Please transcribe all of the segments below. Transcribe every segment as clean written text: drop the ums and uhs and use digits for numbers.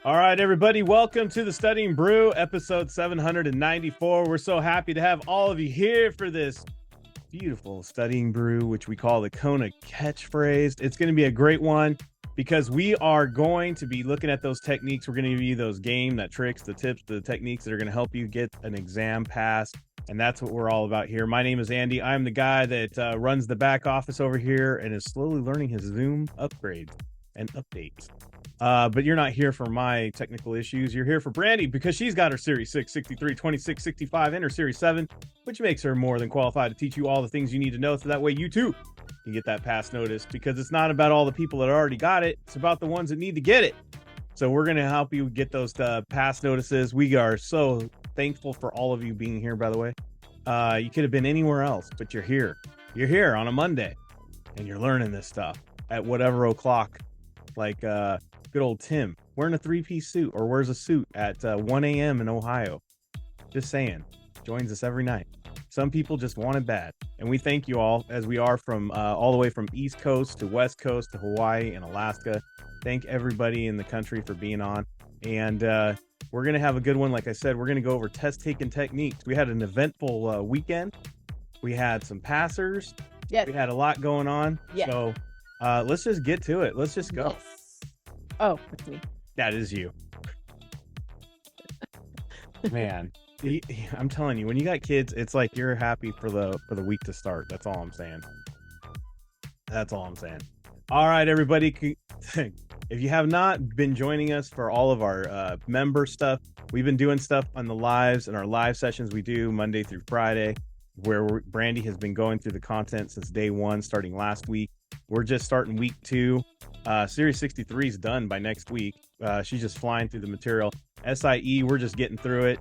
All right, everybody, welcome to the Studying Brew, episode 794. We're so happy to have all of you here for this beautiful Studying Brew, which we call the Kona catchphrase. It's going to be a great one because we are going to be looking at those techniques. We're going to give you those tricks, the tips, the techniques that are going to help you get an exam passed. And that's what we're all about here. My name is Andy. I'm the guy that runs the back office over here and is slowly learning his Zoom upgrades and updates. But you're not here for my technical issues. You're here for Brandy because she's got her Series 6, 63, 26, 65, and her Series 7, which makes her more than qualified to teach you all the things you need to know so that way you too can get that pass notice, because it's not about all the people that already got it. It's about the ones that need to get it. So we're going to help you get those pass notices. We are so thankful for all of you being here, by the way. You could have been anywhere else, but you're here. You're here on a Monday, and you're learning this stuff at whatever o'clock, like good old Tim wearing a three-piece suit or wears a suit at 1 a.m. in Ohio. Just saying, joins us every night. Some people just want it bad, and we thank you all, as we are from all the way from East Coast to West Coast to Hawaii and Alaska. Thank everybody in the country for being on, and we're going to have a good one. Like I said, we're going to go over test-taking techniques. We had an eventful weekend. We had some passers. Yes. We had a lot going on. Yes. So let's just get to it. Let's just go. Yes. Oh, it's me. That is you. Man, I'm telling you, when you got kids, it's like you're happy for the week to start. That's all I'm saying. That's all I'm saying. All right, everybody. If you have not been joining us for all of our member stuff, we've been doing stuff on the lives and our live sessions we do Monday through Friday, where Brandy has been going through the content since day one, starting last week. We're just starting week 2. Series 63 is done by next week. She's just flying through the material. SIE, we're just getting through it.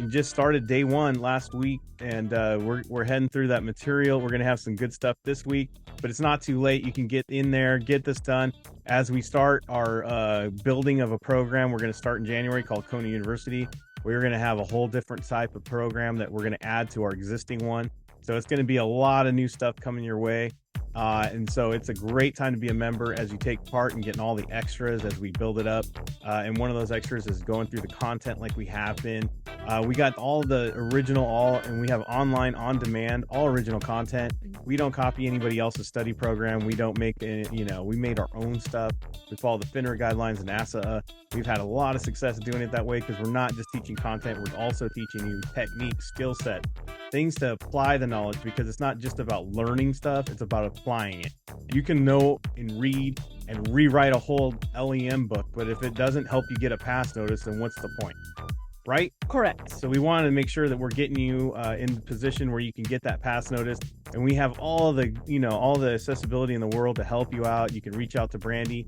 Just started day 1 last week, and we're heading through that material. We're going to have some good stuff this week, but it's not too late. You can get in there, get this done. As we start our building of a program, we're going to start in January called Kona University. We're going to have a whole different type of program that we're going to add to our existing one. So it's going to be a lot of new stuff coming your way. And so it's a great time to be a member as you take part in getting all the extras as we build it up. And one of those extras is going through the content like we have been. We got all the original, and we have online on demand, all original content. We don't copy anybody else's study program. We don't make we made our own stuff. We follow the FINRA guidelines and NASA. We've had a lot of success doing it that way because we're not just teaching content. We're also teaching you technique, skill set, things to apply the knowledge, because it's not just about learning stuff. It's about applying it. You can know and read and rewrite a whole LEM book, but if it doesn't help you get a pass notice, then what's the point? Right? Correct. So we want to make sure that we're getting you in the position where you can get that pass notice, and we have all the accessibility in the world to help you out. You can reach out to Brandy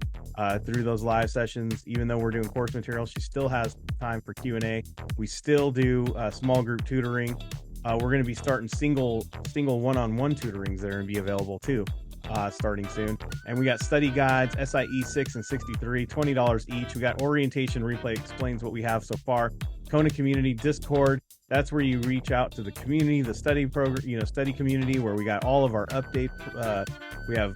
through those live sessions. Even though we're doing course material, she still has time for Q&A. We still do small group tutoring. We're going to be starting single one-on-one tutorings that are going to be available too, starting soon. And we got study guides, SIE 6 and 63, $20 each. We got orientation replay, explains what we have so far. Kona Community Discord, that's where you reach out to the community, the study program, study community, where we got all of our updates. We have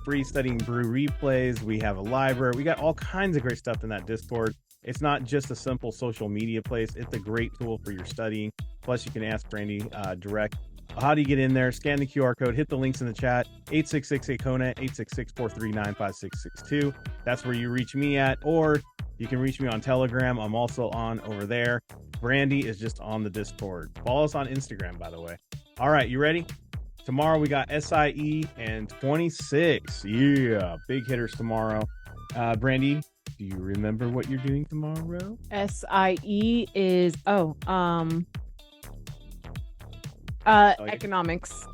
free Studying Brew replays. We have a library. We got all kinds of great stuff in that Discord. It's not just a simple social media place. It's a great tool for your studying. Plus, you can ask Brandy direct. How do you get in there? Scan the QR code, hit the links in the chat, 866-KONA, 866-439-5662. That's where you reach me at, or you can reach me on Telegram. I'm also on over there. Brandy is just on the Discord. Follow us on Instagram, by the way. All right, you ready? Tomorrow we got SIE and 26. Yeah, big hitters tomorrow. Brandy, do you remember what you're doing tomorrow? SIE is economics.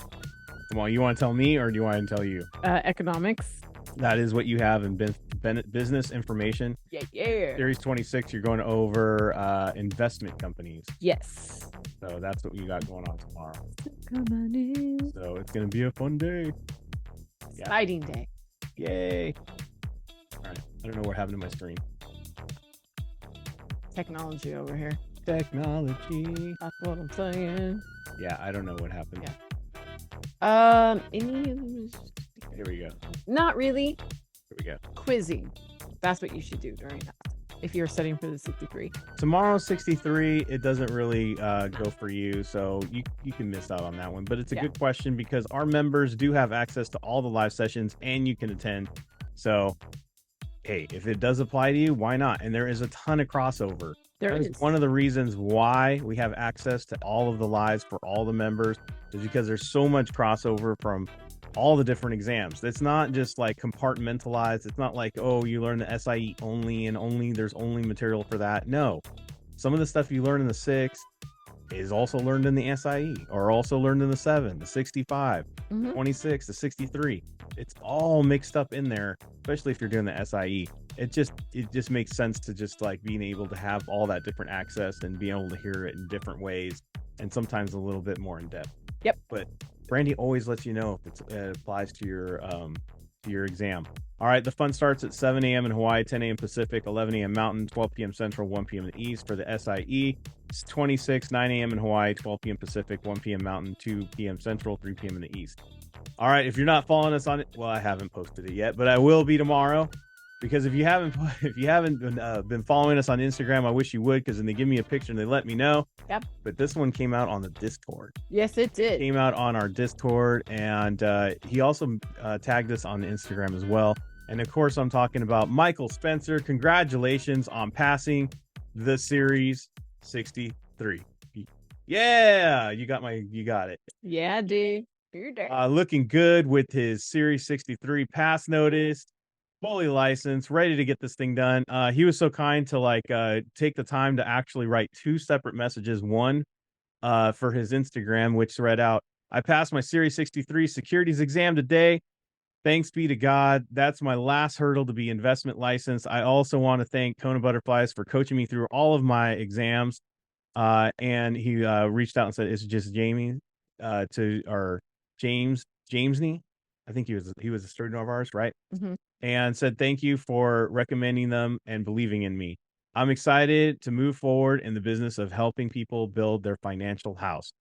Come on, you want to tell me or do you want to tell you? Economics. That is what you have in business information. Yeah. Series 26, you're going over investment companies. Yes. So that's what you got going on tomorrow. So it's going to be a fun day. Exciting day. Yay. All right. I don't know what happened to my screen. Technology over here. Technology. That's what I'm saying. Yeah, I don't know what happened. Yeah. Here we go. Not really. Here we go. Quizzing. That's what you should do during that. if you're studying for the 63. Tomorrow's 63. It doesn't really go for you, so you can miss out on that one. But it's a good question because our members do have access to all the live sessions and you can attend. So, hey, if it does apply to you, why not? And there is a ton of crossover. That is one of the reasons why we have access to all of the lives for all the members is because there's so much crossover from all the different exams. It's not just like compartmentalized. It's not like, oh, you learn the SIE only and there's only material for that. No, some of the stuff you learn in the 6 is also learned in the SIE or also learned in the 7, the 65, 26, the 63. It's all mixed up in there, especially if you're doing the SIE. It just makes sense to just like being able to have all that different access and being able to hear it in different ways and sometimes a little bit more in depth. Yep. But Brandy always lets you know if it applies to your exam. All right, the fun starts at 7 a.m. in Hawaii, 10 a.m. Pacific, 11 a.m. Mountain, 12 p.m. Central, 1 p.m. in the East for the SIE. It's 26, 9 a.m. in Hawaii, 12 p.m. Pacific, 1 p.m. Mountain, 2 p.m. Central, 3 p.m. in the East. All right, if you're not following us on it, well, I haven't posted it yet, but I will be tomorrow. Because if you haven't been following us on Instagram, I wish you would, because then they give me a picture and they let me know. Yep. But this one came out on the Discord. Yes, it did. It came out on our Discord, and he also tagged us on Instagram as well. And of course, I'm talking about Michael Spencer. Congratulations on passing the Series 63. Yeah, you got it. Yeah, dude. You're there. Looking good with his Series 63 pass notice. Fully licensed, ready to get this thing done. He was so kind to take the time to actually write 2 separate messages. One for his Instagram, which read out, "I passed my Series 63 securities exam today. Thanks be to God. That's my last hurdle to be investment licensed. I also want to thank KonaButterflyz for coaching me through all of my exams." And he reached out and said, "It's just Jamie or Jamesney. I think he was a student of ours, right?" And said, "Thank you for recommending them and believing in me. I'm excited to move forward in the business of helping people build their financial house."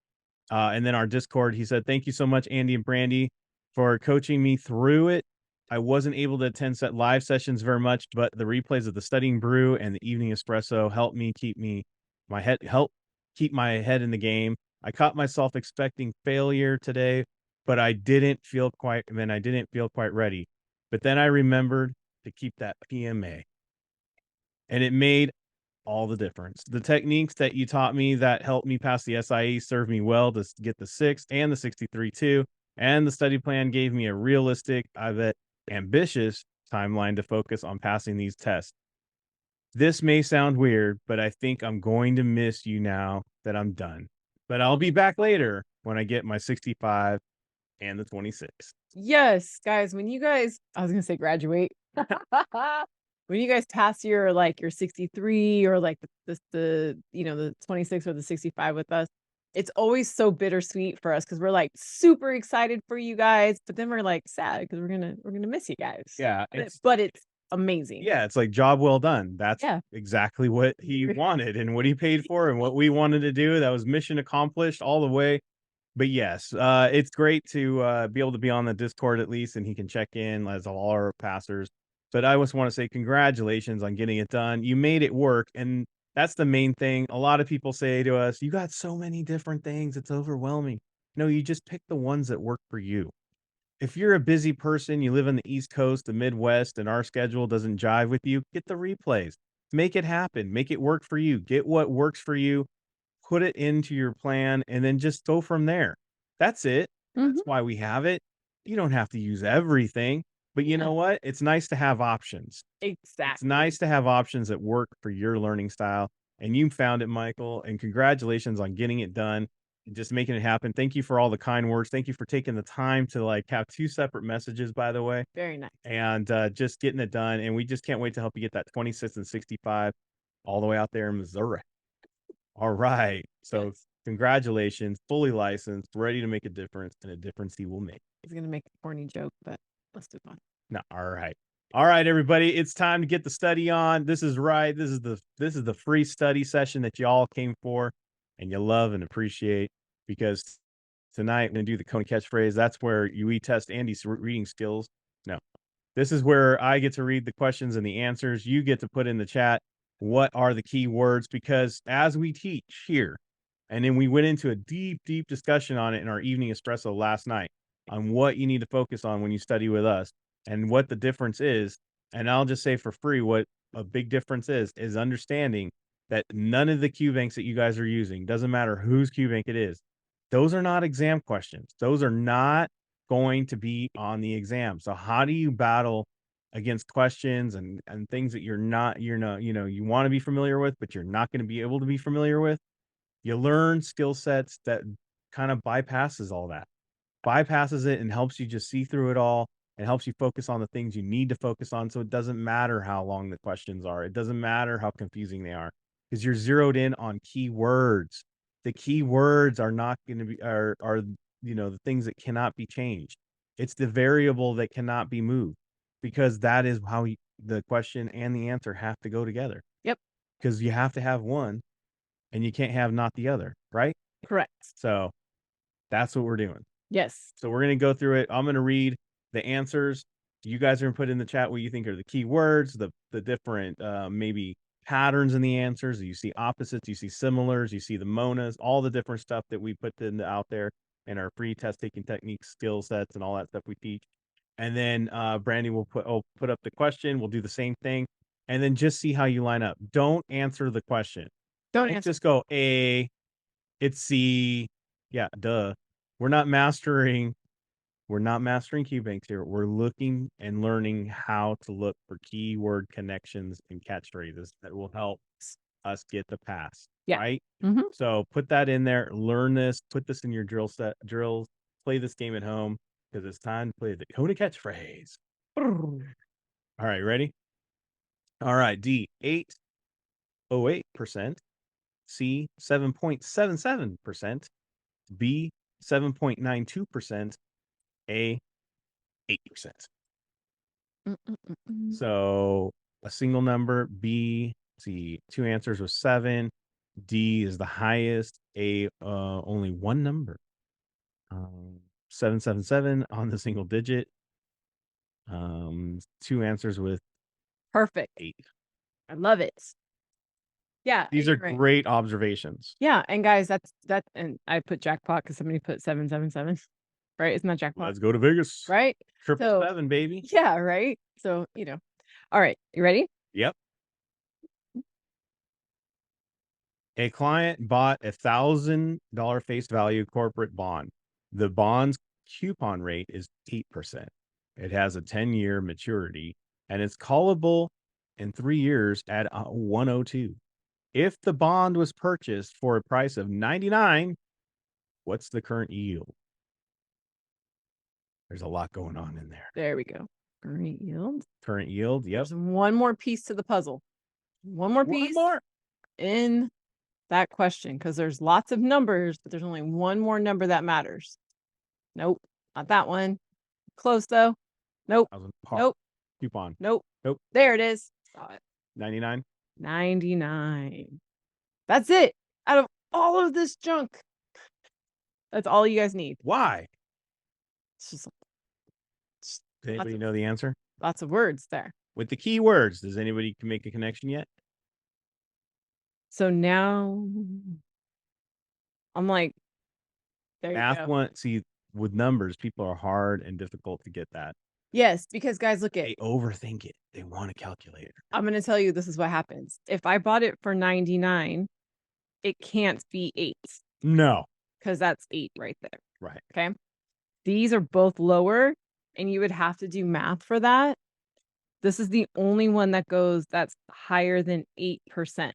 And then our Discord, he said, "Thank you so much, Andy and Brandy, for coaching me through it. I wasn't able to attend live sessions very much, but the replays of the Studying Brew and the Evening Espresso helped me keep my head in the game. I caught myself expecting failure today, but I didn't feel quite ready. But then I remembered to keep that PMA. And it made all the difference. The techniques that you taught me that helped me pass the SIE served me well to get the 6 and the 63 too. And the study plan gave me a realistic, I bet ambitious timeline to focus on passing these tests. This may sound weird, but I think I'm going to miss you now that I'm done. But I'll be back later when I get my 65 and the 26. Yes, guys, when you guys, I was going to say graduate. When you guys pass your 63 or the 26 or the 65 with us, it's always so bittersweet for us because we're super excited for you guys, but then we're sad because we're gonna miss you guys. Yeah, but it's amazing. Yeah, it's like job well done. That's exactly what he wanted and what he paid for and what we wanted to do. That was mission accomplished all the way. But yes, it's great to be able to be on the Discord at least, and he can check in as all our passers. But I just want to say congratulations on getting it done. You made it work, and that's the main thing. A lot of people say to us, "You got so many different things, it's overwhelming." No, you just pick the ones that work for you. If you're a busy person, you live on the East Coast, the Midwest, and our schedule doesn't jive with you, get the replays. Make it happen. Make it work for you. Get what works for you. Put it into your plan and then just go from there. That's it. That's why we have it. You don't have to use everything, but you know what? It's nice to have options. Exactly. It's nice to have options that work for your learning style. And you found it, Michael, and congratulations on getting it done and just making it happen. Thank you for all the kind words. Thank you for taking the time to have 2 separate messages, by the way. Very nice. And just getting it done. And we just can't wait to help you get that 26 and 65 all the way out there in Missouri. All right. So congratulations, fully licensed, ready to make a difference, and a difference he will make. He's going to make a corny joke, but let's move on. No, all right. All right, everybody. It's time to get the study on. This is right. This is the free study session that you all came for and you love and appreciate, because tonight we're going to do the Kona catchphrase. That's where we test Andy's reading skills. No, this is where I get to read the questions and the answers. You get to put in the chat what are the key words, because as we teach here, and then we went into a deep, deep discussion on it in our evening espresso last night on what you need to focus on when you study with us and what the difference is. And I'll just say for free what a big difference is understanding that none of the Q banks that you guys are using, doesn't matter whose Q bank it is, those are not exam questions. Those are not going to be on the exam. So how do you battle against questions and things that you want to be familiar with, but you're not going to be able to be familiar with? You learn skill sets that kind of bypasses all that, bypasses it, and helps you just see through it all and helps you focus on the things you need to focus on. So it doesn't matter how long the questions are. It doesn't matter how confusing they are, because you're zeroed in on keywords. The keywords are not going to be, are, the things that cannot be changed. It's the variable that cannot be moved, because that is how the question and the answer have to go together. Yep. Because you have to have one and you can't have not the other, right? Correct. So that's what we're doing. Yes. So we're going to go through it. I'm going to read the answers. You guys are going to put in the chat what you think are the key words, the different maybe patterns in the answers. You see opposites, you see similars, you see the monas, all the different stuff that we put out there in our free test taking techniques, skill sets, and all that stuff we teach. And then Brandy will put up the question. We'll do the same thing, and then just see how you line up. Don't answer the question. Don't answer. Just go A. It's C. Yeah, duh. We're not mastering Q banks here. We're looking and learning how to look for keyword connections and catchphrases that will help us get the pass. Yeah. Right. Mm-hmm. So put that in there. Learn this. Put this in your drills. Play this game at home, because it's time to play the Kona catchphrase. All right, ready? All right, D 8.08%, C 7.77%, B 7.92%, A 8%. So a single number, B, C, two answers was 7. D is the highest. A only one number. 777 on the single digit. Two answers with perfect 8. I love it. Yeah, these are right. Great observations. Yeah, and guys, that's and I put jackpot because somebody put 777, right? It's not jackpot. Let's go to Vegas. Right? 777, baby. Yeah, right. So all right, you ready? Yep. A client bought $1,000 face value corporate bond. The bond's coupon rate is 8%. It has a 10-year maturity and it's callable in 3 years at 102. If the bond was purchased for a price of 99, what's the current yield? There's a lot going on in there. There we go. Current yield. Current yield. Yep. There's one more piece to the puzzle. One more piece in that question, because there's lots of numbers, but there's only one more number that matters. Nope, not that one. Close though. Nope. Nope. Coupon. Nope. Nope. There it is. Saw it. 99. 99. That's it. Out of all of this junk, that's all you guys need. Why? It's just does anybody know the answer? Lots of words there. With the key words, does anybody make a connection yet? So now I'm like, there you go. See, with numbers, people are hard and difficult to get that. Yes, because guys, look at They overthink it. They want a calculator. I'm going to tell you, this is what happens. If I bought it for 99, it can't be 8. No. Because that's 8 right there. Right. Okay. These are both lower, and you would have to do math for that. This is the only one that's higher than 8%.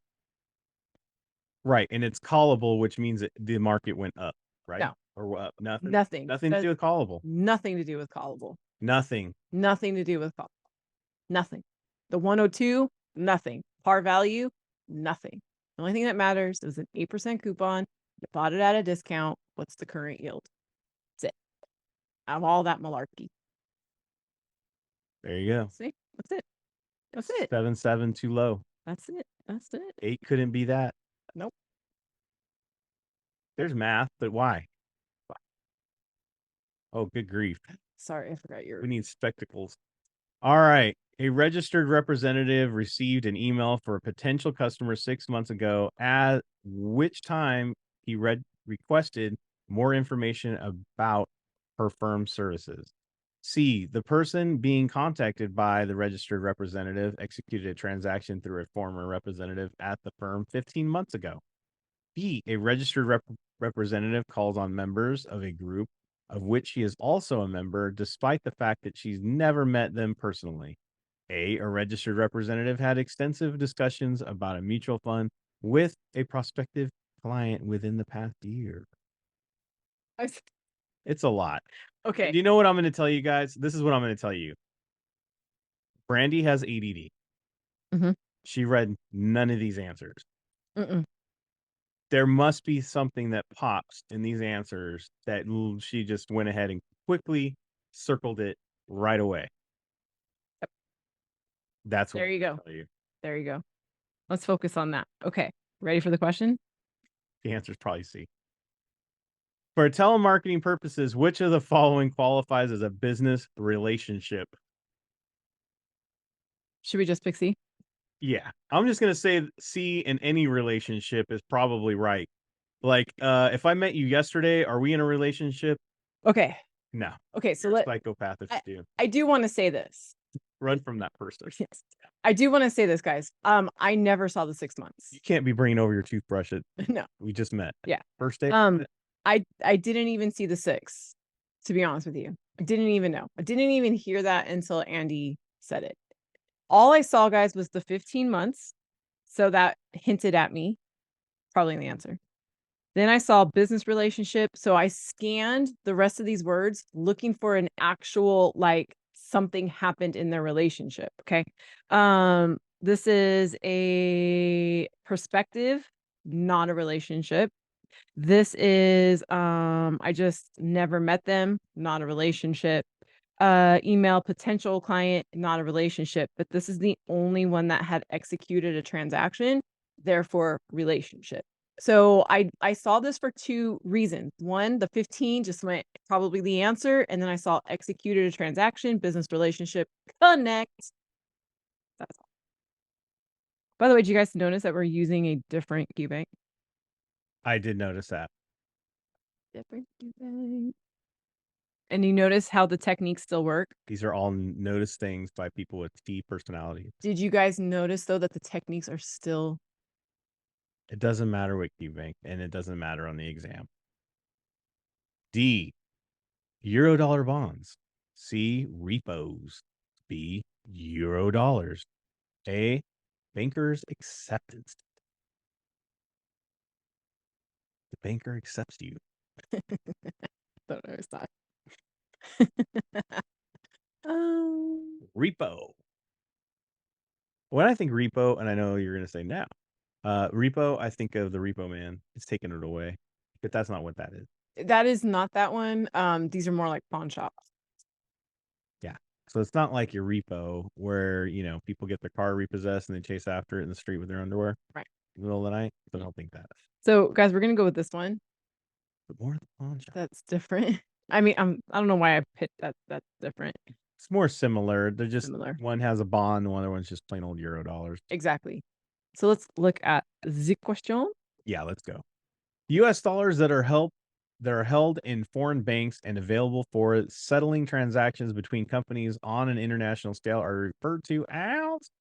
Right. And it's callable, which means that the market went up, right? No. Or up. Nothing. Nothing. Nothing to do with callable. Nothing to do with callable. Nothing. Nothing to do with callable. Nothing. The 102, nothing. Par value, nothing. The only thing that matters is an 8% coupon. You bought it at a discount. What's the current yield? That's it. Out of all that malarkey. There you go. See? That's it. That's it. 7.7 too low. That's it. That's it. 8 couldn't be that. Nope. There's math, but why? Oh, good grief. Sorry, I forgot your. We need spectacles. All right. A registered representative received an email for a potential customer 6 months ago, at which time he requested more information about her firm's services. C, the person being contacted by the registered representative executed a transaction through a former representative at the firm 15 months ago. B, a registered representative calls on members of a group of which she is also a member, despite the fact that she's never met them personally. A registered representative had extensive discussions about a mutual fund with a prospective client within the past year. It's a lot. Okay. And you know what I'm going to tell you guys? This is what I'm going to tell you. Brandy has ADD. Mhm. She read none of these answers. Mm-mm. There must be something that pops in these answers that she just went ahead and quickly circled it right away. Yep. That's what There you go. tell you. There you go. Let's focus on that. Okay. Ready for the question? The answer is probably C. For telemarketing purposes, which of the following qualifies as a business relationship? Should we just pick C? Yeah, I'm just gonna say C in any relationship is probably right. Like, if I met you yesterday, are we in a relationship? Okay. No. Okay. So You're a let psychopath if you do. I do want to say this. Run from that person. Yes. I do want to say this, guys. I never saw the 6 months. You can't be bringing over your toothbrush. No. We just met. Yeah. First date. I didn't even see the 6, to be honest with you. I didn't even know. I didn't even hear that until Andy said it. All I saw, guys, was the 15 months. So that hinted at me probably the answer. Then I saw business relationship. So I scanned the rest of these words looking for an actual, like, something happened in their relationship. Okay. This is a perspective, not a relationship. This is I just never met them, not a relationship. Email potential client, not a relationship, but this is the only one that had executed a transaction, therefore relationship. So I saw this for 2 reasons. One, the 15 just went probably the answer, and then I saw executed a transaction, business relationship, connect. That's all. By the way, did you guys notice that we're using a different QBank? I did notice that. Different QBank. And you notice how the techniques still work? These are all noticed things by people with T personalities. Did you guys notice, though, that the techniques are still... It doesn't matter what QBank, and it doesn't matter on the exam. D, Eurodollar bonds. C, repos. B, Eurodollars. A, banker's acceptance. The banker accepts you. Don't know, it's not. Repo. When I think repo, and I know you're going to say no, repo, I think of the repo man. It's taking it away, but that's not what that is. That is not that one. These are more like pawn shops. Yeah. So it's not like your repo where, people get their car repossessed and they chase after it in the street with their underwear. Right. In the middle of the night. So I don't think that is. So, guys, we're going to go with this one. But more of the pawn shop. That's different. I mean, I don't know why I picked that. That's different. It's more similar. They're just Similar. one has a bond, the other one's just plain old Eurodollars. Exactly. So let's look at the question. Yeah, let's go. US dollars that are held in foreign banks and available for settling transactions between companies on an international scale are referred to as.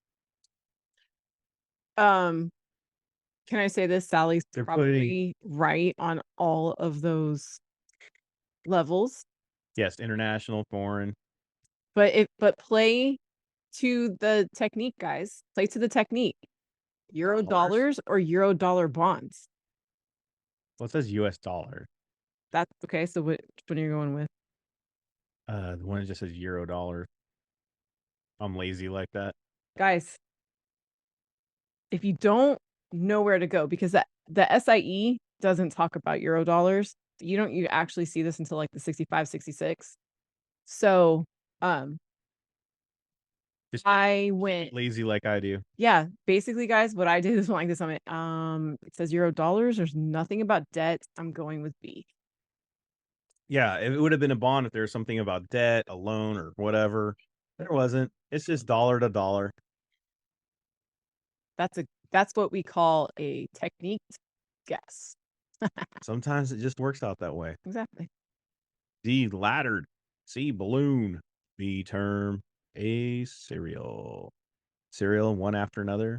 Can I say this? Sally's They're probably right on all of those levels. Yes, international, foreign. But play to the technique, guys. Play to the technique. Euro dollars or euro dollar bonds. Well, it says US dollar. That's okay. So which one are you going with? The one that just says euro dollar. I'm lazy like that. Guys, if you don't know where to go, because the SIE doesn't talk about euro dollars. You actually see this until like the 65, 66. So Just I went lazy like I do. Yeah, basically, guys, what I did is went like this. I went, it says euro dollars. There's nothing about debt. I'm going with B. Yeah, it would have been a bond if there was something about debt, a loan, or whatever. There wasn't. It's just dollar to dollar. That's what we call a technique guess. Sometimes it just works out that way. Exactly. D, laddered. C, balloon. B, term. A, cereal. Cereal, one after another.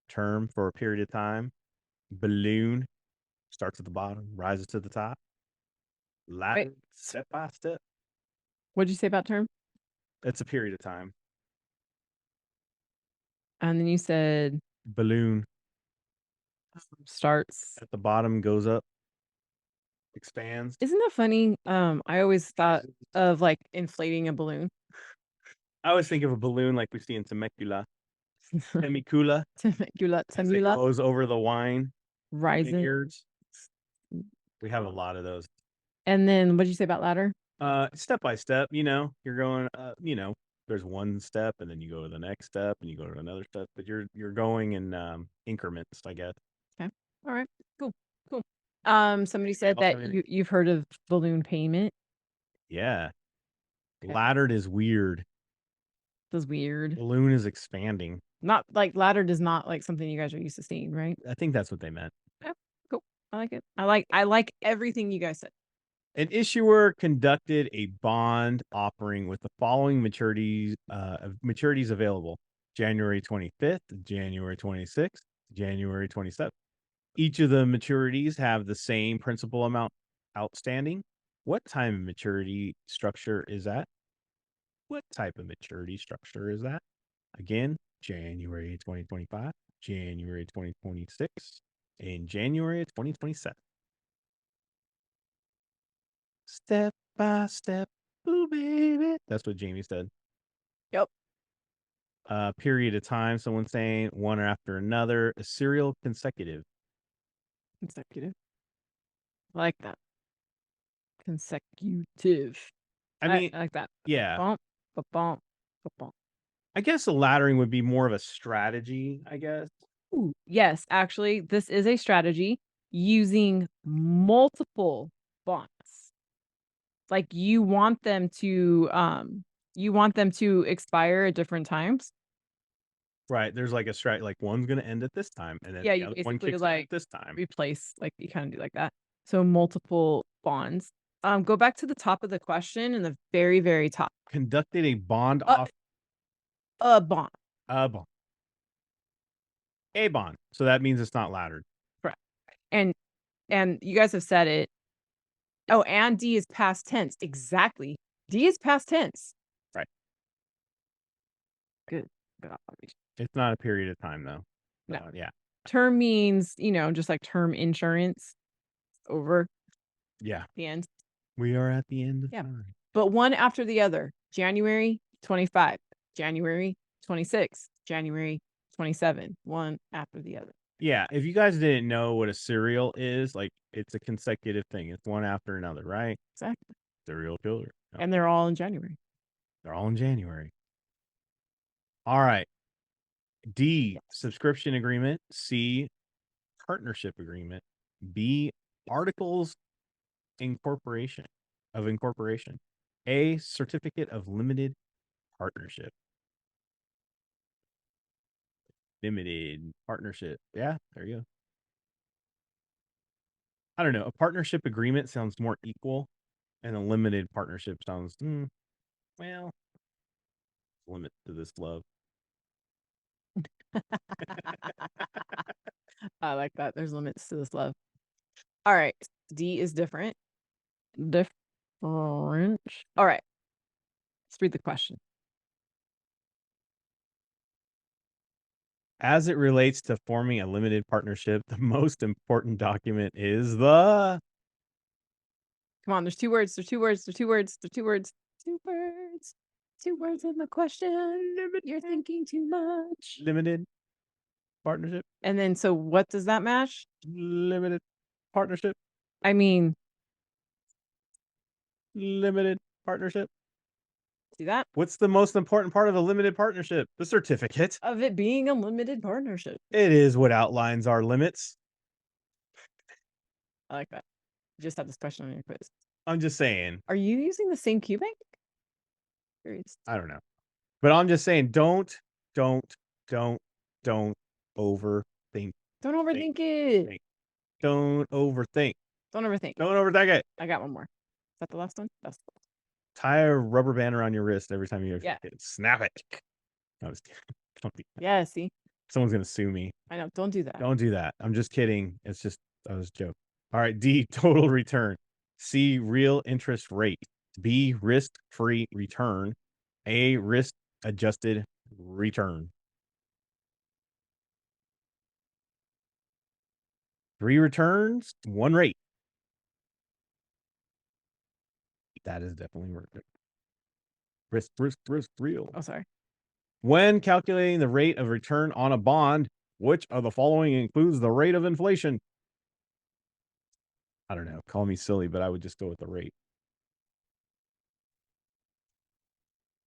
Term for a period of time. Balloon starts at the bottom, rises to the top. Laddered, step by step. What'd you say about term? It's a period of time. And then you said Balloon starts. at the bottom, goes up, expands. Isn't that funny? I always thought of like inflating a balloon. I always think of a balloon like we see in Temecula. Temecula. Temecula, As it goes over the wine rising. vineyards. We have a lot of those. And then what did you say about ladder? Step by step, you're going, there's one step and then you go to the next step and you go to another step, but you're going in increments, I guess. Okay. All right. Cool. Cool. Somebody said that you've heard of balloon payment. Yeah. Okay. Laddered is weird. That's weird. Balloon is expanding. Not like laddered is not like something you guys are used to seeing, right? I think that's what they meant. Yeah. Cool. I like it. I like everything you guys said. An issuer conducted a bond offering with the following maturities available: January 25th, January 26th, January 27th. Each of the maturities have the same principal amount outstanding. What time of maturity structure is that? What type of maturity structure is that? Again, January 2025, January 2026, and January 2027. Step by step, ooh baby. That's what Jamie said. Yep. Period of time. Someone saying one after another. A serial consecutive. Consecutive. I like that. Consecutive. I mean, I like that. yeah. Bump, bump, bump. I guess the laddering would be more of a strategy, I guess. Ooh, yes, actually, this is a strategy using multiple bonds. Like you want them to expire at different times. Right. There's like a strat, like one's gonna end at this time, and then the other one kicks in at this time. Replace, like you kind of do like that. So multiple bonds. Go back to the top of the question in the very, very top. Conducted a bond off a bond. A bond. A bond. So that means it's not laddered. Correct. And you guys have said it. Oh, and D is past tense. Exactly. D is past tense. Right. Good. It's not a period of time though. No. Yeah. Term means, just like term insurance. Over. Yeah. The end. We are at the end of time. But one after the other. January 25, January 26, January 27, one after the other. Yeah, if you guys didn't know what a serial is, like it's a consecutive thing. It's one after another, right? Exactly. Serial killer. No. And they're all in January. They're all in January. All right. D, subscription agreement. C, partnership agreement. B, articles incorporation. A, certificate of limited partnership. Limited partnership. Yeah, there you go. I don't know. A partnership agreement sounds more equal, and a limited partnership sounds, well, limit to this love. I like that. There's limits to this love. All right. D is different. All right. Let's read the question. As it relates to forming a limited partnership, the most important document is the... Come on, there's two words. There's two words. There's two words. There's two words. Two words. Two words in the question. You're thinking too much. Limited partnership. And then, so what does that match? Limited partnership. I mean, limited partnership. See that? What's the most important part of a limited partnership? The certificate. Of it being a limited partnership. It is what outlines our limits. I like that. You just have this question on your quiz. I'm just saying. Are you using the same cubic? Curious. I don't know. But I'm just saying, don't overthink. Don't overthink it. Think. Don't overthink. Don't overthink. Don't overthink it. I got one more. Is that the last one? That's the last. Tie a rubber band around your wrist every time you snap it. I was kidding. Don't do that. Yeah, see? Someone's gonna sue me. I know. Don't do that. Don't do that. I'm just kidding. It's just that was a joke. All right. D, total return. C, real interest rate. B, risk-free return. A, risk-adjusted return. 3 returns, 1 rate. That is definitely worth it. Risk, real. Oh, sorry. When calculating the rate of return on a bond, which of the following includes the rate of inflation? I don't know. Call me silly, but I would just go with the rate.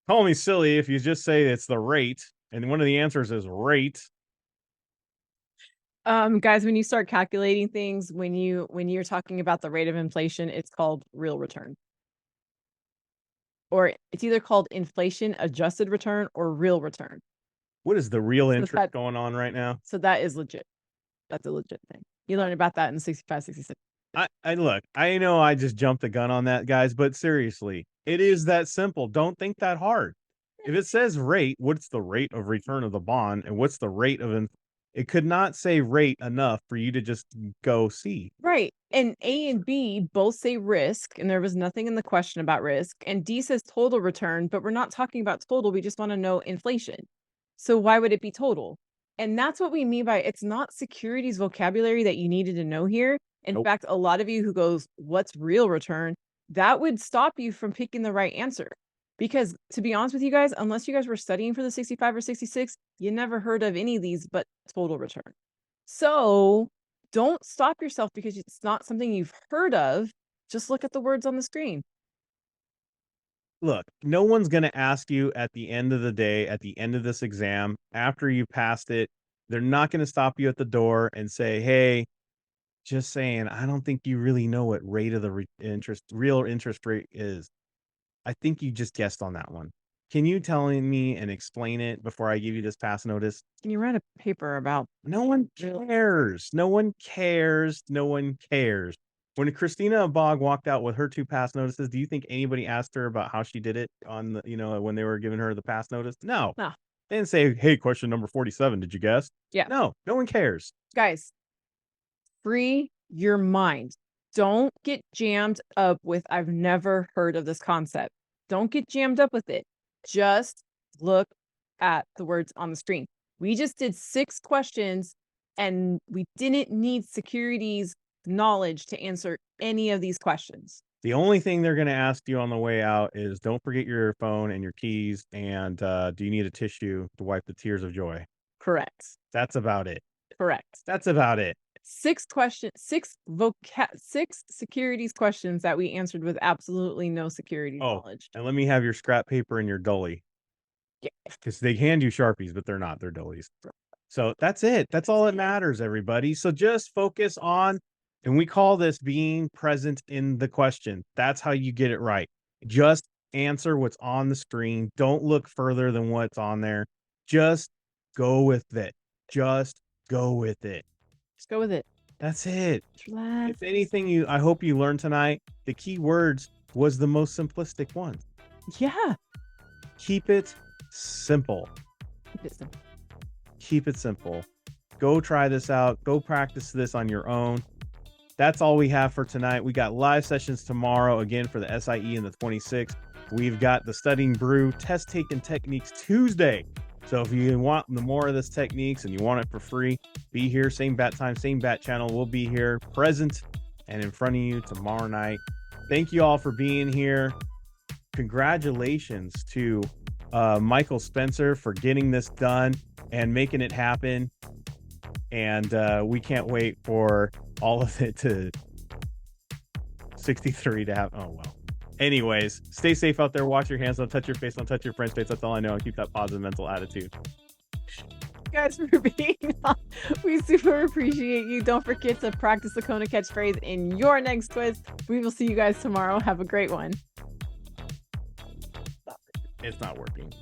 Call me silly if you just say it's the rate, and one of the answers is rate. Guys, when you start calculating things, when you're talking about the rate of inflation, it's called real return. Or it's either called inflation adjusted return or real return. What is the real interest going on right now? So that is legit. That's a legit thing. You learn about that in 65, 66. I look, I know I just jumped the gun on that, guys, but seriously, it is that simple. Don't think that hard. If it says rate, what's the rate of return of the bond, and what's the rate of it could not say rate enough for you to just go see. Right. And A and B both say risk, and there was nothing in the question about risk. And D says total return, but we're not talking about total. We just want to know inflation. So why would it be total? And that's what we mean by it's not securities vocabulary that you needed to know here. In fact, a lot of you who goes, what's real return? That would stop you from picking the right answer. Because to be honest with you guys, unless you guys were studying for the 65 or 66, you never heard of any of these but total return. So don't stop yourself because it's not something you've heard of. Just look at the words on the screen. Look, no one's going to ask you at the end of the day, at the end of this exam, after you passed it, they're not going to stop you at the door and say, hey, just saying, I don't think you really know what rate of the real interest rate is. I think you just guessed on that one. Can you tell me and explain it before I give you this pass notice? Can you write a paper about? No one cares. No one cares. No one cares. When Christina Bog walked out with her 2 pass notices, do you think anybody asked her about how she did it on the, when they were giving her the pass notice? No. No. They didn't say, hey, question number 47, did you guess? Yeah. No one cares. Guys, free your mind. Don't get jammed up with, I've never heard of this concept. Don't get jammed up with it. Just look at the words on the screen. We just did 6 questions and we didn't need securities knowledge to answer any of these questions. The only thing they're going to ask you on the way out is don't forget your phone and your keys. And do you need a tissue to wipe the tears of joy? Correct. That's about it. Correct. That's about it. 6 questions, 6 securities questions that we answered with absolutely no security knowledge. And let me have your scrap paper and your dolly. Yeah. Because they hand you Sharpies, but they're not. They're dollies. So that's it. That's all that matters, everybody. So just focus on, and we call this being present in the question. That's how you get it right. Just answer what's on the screen. Don't look further than what's on there. Just go with it. Just go with it. Just go with it. That's it. Relax. If anything, I hope you learned tonight, the key words was the most simplistic one. Yeah. Keep it simple. Keep it simple. Keep it simple. Go try this out. Go practice this on your own. That's all we have for tonight. We got live sessions tomorrow, again, for the SIE and the 26th. We've got the Studying Brew test taking techniques Tuesday. So if you want more of this techniques and you want it for free, be here, same bat time, same bat channel. We'll be here present and in front of you tomorrow night. Thank you all for being here. Congratulations to Michael Spencer for getting this done and making it happen. And we can't wait for all of it to 63 to have. Oh, well. Anyways, stay safe out there. Wash your hands. Don't touch your face. Don't touch your French face. That's all I know. And keep that positive mental attitude. Guys, for being on. We super appreciate you. Don't forget to practice the Kona catchphrase in your next quiz. We will see you guys tomorrow. Have a great one. It's not working.